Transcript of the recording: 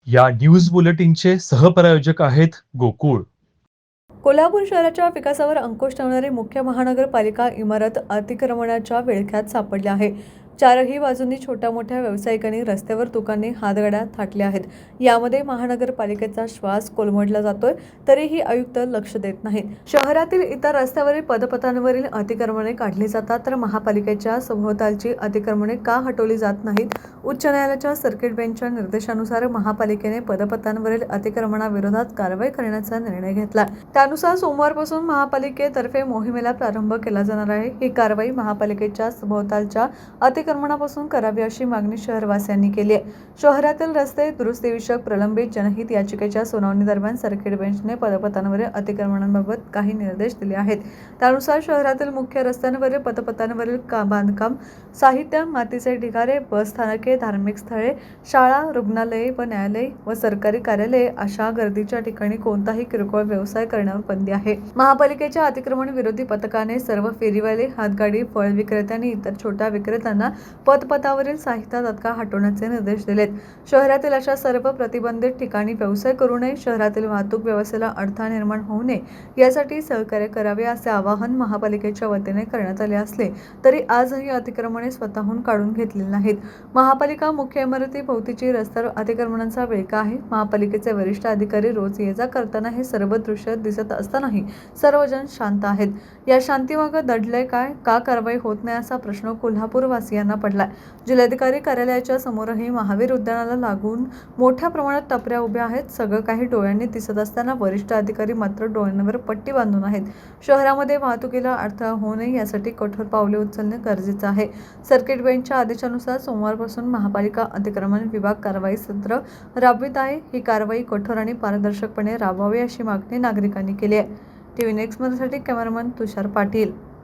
या न्यूज बुलेटिनचे सहप्रायोजक आहेत गोकुळ. कोल्हापूर शहराच्या विकासावर अंकुश ठेवणारी मुख्य महानगरपालिका इमारत अतिक्रमणाच्या विळख्यात सापडली आहे. चारही बाजूंनी छोट्या मोठ्या व्यावसायिकांनी रस्त्यावर दुकाने हातगाड्या थाटल्या आहेत. यामध्ये महानगरपालिकेचा श्वास कोलमडला जातोय, तरीही आयुक्त लक्ष देत नाहीत. शहरातील इतर रस्त्यावरील पदपथांवरील अतिक्रमणे काढली जातात, तर महापालिकेच्या सभोवतालची अतिक्रमणे का हटवली जात नाहीत? उच्च न्यायालयाच्या सर्किट बेंचच्या निर्देशानुसार महापालिकेने पदपथांवरील अतिक्रमणाविरोधात कारवाई करण्याचा निर्णय घेतला. त्यानुसार सोमवारपासून महापालिकेतर्फे मोहिमेला प्रारंभ केला जाणार आहे. ही कारवाई महापालिकेच्या सभोवतालच्या अतिक्रमणापासून करावी अशी मागणी शहरवासियांनी केली आहे. शहरातील रस्ते दुरुस्तीविषयक प्रलंबित जनहित याचिकेच्या सुनावणी दरम्यान सर्किट बेंचने पदपथांवरील अतिक्रमणांबाबत काही निर्देश दिले आहेत. त्यानुसार शहरातील मुख्य रस्त्यांवरील पदपथांवरील बांधकाम साहित्य, मातीचे ढिगारे, बस स्थानके, धार्मिक स्थळे, शाळा, रुग्णालये व न्यायालय व सरकारी कार्यालये अशा गर्दीच्या ठिकाणी कोणताही किरकोळ व्यवसाय करण्यावर बंदी आहे. महापालिकेच्या अतिक्रमण विरोधी पथकाने सर्व फेरीवाले, हातगाडी, फळ विक्रेते आणि इतर छोट्या विक्रेत्यांना पदपथावरील साहित्य तात्काळ हटवण्याचे निर्देश दिलेत. शहरातील अशा सर्व प्रतिबंधित ठिकाणी व्यवसाय करू नये, शहरातील वाहतूक व्यवस्थेला अडथळा निर्माण होऊ नये यासाठी सहकार्य करावे असे आवाहन महापालिकेच्या वतीने करण्यात आले असले तरी आजही अतिक्रमणे स्वतःहून काढून घेतलेली नाहीत. महापालिका मुख्य इमारती भोवतीची रस्त्यावर अतिक्रमणांचा विळखा आहे. महापालिकेचे वरिष्ठ अधिकारी रोज ये-जा करताना हे सर्व दृश्य दिसत असतानाही सर्वजण शांत आहेत. या शांतीमागे दडलंय काय? का कारवाई होत नाही असा प्रश्न कोल्हापूर वासियांना पडलाय. जिल्हाधिकारी कार्यालयाच्या समोरही महावीर उद्यानाला लागून मोठ्या प्रमाणात टपऱ्या उभ्या आहेत. सगळं काही डोळ्यांनी दिसत असताना वरिष्ठ अधिकारी मात्र डोळ्यांवर पट्टी बांधून आहेत. शहरामध्ये वाहतुकीला अडथळा होऊ नये यासाठी कठोर पावले उचलणे गरजेचं आहे. सर्किट बेंचच्या आदेशानुसार सोमवारपासून महापालिका अतिक्रमण विभाग कारवाई सत्र राबवित आहे. ही कारवाई कठोर आणि पारदर्शकपणे राबवावी अशी मागणी नागरिकांनी केली आहे. टीव्ही नेक्स्ट मराठीसाठी कॅमेरामन तुषार पाटील.